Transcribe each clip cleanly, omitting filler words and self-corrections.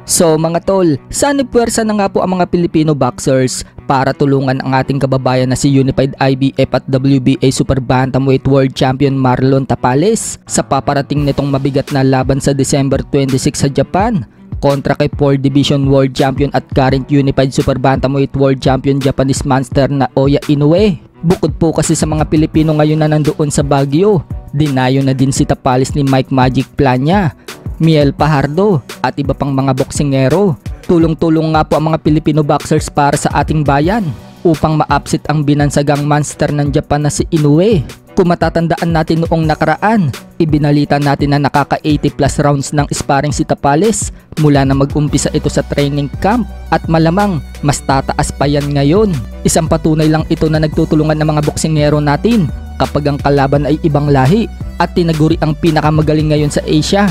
So mga tol, sanipwersa na nga po ang mga Pilipino boxers para tulungan ang ating kababayan na si Unified IBF at WBA Super Bantamweight World Champion Marlon Tapales sa paparating nitong mabigat na laban sa December 26 sa Japan kontra kay 4 Division World Champion at current Unified Super Bantamweight World Champion Japanese monster na Naoya Inoue. Bukod po kasi sa mga Pilipino ngayon na nandoon sa Baguio, dinayo na din si Tapales ni Mike Magic Plania, Miel Pajardo at iba pang mga boksingero. Tulong-tulong nga po ang mga Filipino boxers para sa ating bayan upang ma-upset ang binansagang monster ng Japan na si Inoue. Kung matatandaan natin noong nakaraan, ibinalita natin na nakaka 80 plus rounds ng sparring si Tapales mula na mag-umpisa ito sa training camp at malamang mas tataas pa yan ngayon. Isang patunay lang ito na nagtutulungan ng mga boksingero natin kapag ang kalaban ay ibang lahi at tinaguri ang pinakamagaling ngayon sa Asia.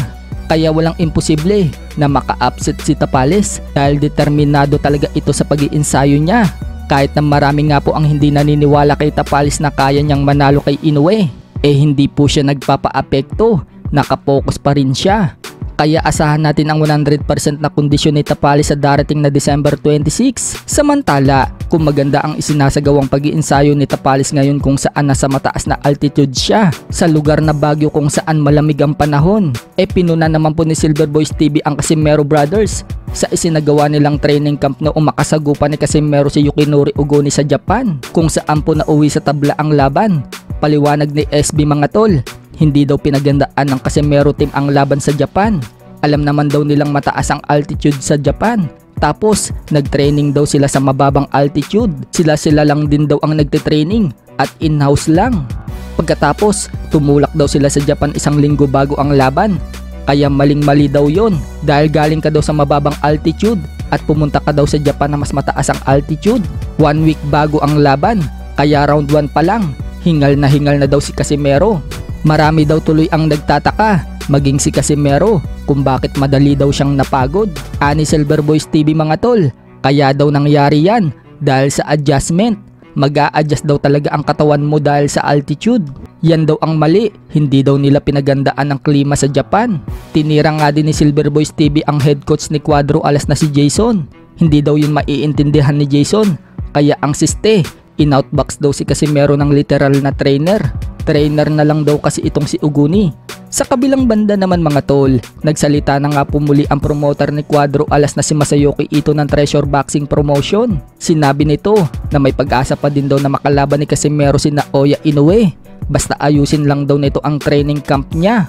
Kaya walang imposible na maka-upset si Tapales dahil determinado talaga ito sa pag-iinsayo niya. Kahit na marami nga po ang hindi naniniwala kay Tapales na kaya niyang manalo kay Inoue, hindi po siya nagpapa-apekto, nakapokus pa rin siya. Kaya asahan natin ang 100% na kondisyon ni Tapales sa darating na December 26. Samantala, kung maganda ang isinasagawang pag-iinsayo ni Tapales ngayon kung saan nasa mataas na altitude siya, sa lugar na Baguio kung saan malamig ang panahon, pinuna naman po ni Silver Boys TV ang Casimero Brothers sa isinagawa nilang training camp noong makasagupan ni Casimero si Yukinori Ugoni sa Japan kung saan po nauwi sa tabla ang laban. Paliwanag ni SB mga tol, hindi daw pinagandaan ng Casimero team ang laban sa Japan. Alam naman daw nilang mataas ang altitude sa Japan. Tapos, nagtraining daw sila sa mababang altitude. Sila lang din daw ang nagtitraining at in-house lang. Pagkatapos, tumulak daw sila sa Japan 1 linggo bago ang laban. Kaya maling-mali daw yon dahil galing ka daw sa mababang altitude at pumunta ka daw sa Japan na mas mataas ang altitude 1 week bago ang laban. Kaya round 1 pa lang, hingal na daw si Casimero. Marami daw tuloy ang nagtataka, maging si Casimero, kung bakit madali daw siyang napagod. Ani Silver Boys TV mga tol, kaya daw nangyari yan dahil sa adjustment. Mag-a-adjust daw talaga ang katawan mo dahil sa altitude. Yan daw ang mali, hindi daw nila pinagandaan ang klima sa Japan. Tinira nga din ni Silver Boys TV ang head coach ni Cuadro Alas na si Jason. Hindi daw yun maiintindihan ni Jason, kaya ang siste, in-outbox daw si Casimero ng literal na trainer. Trainer na lang daw kasi itong si Uguni. Sa kabilang banda naman mga tol, nagsalita na nga pumuli ang promoter ni Cuadro Alas na si Masayoki Ito ng Treasure Boxing Promotion. Sinabi nito na may pag-asa pa din daw na makalaban ni Casimero si Naoya Inoue. Basta ayusin lang daw nito ang training camp niya.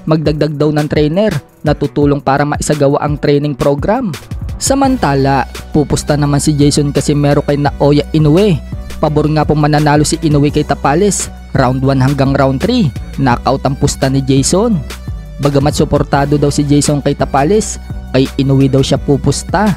Magdagdag daw ng trainer na tutulong para maisagawa ang training program. Samantala, pupusta naman si Jason Casimero kay Naoya Inoue. Pabor nga po mananalo si Inoue kay Tapales. Round 1 hanggang round 3, knockout ang pusta ni Jason. Bagamat suportado daw si Jason kay Tapales, kay Inoue daw siya pupusta.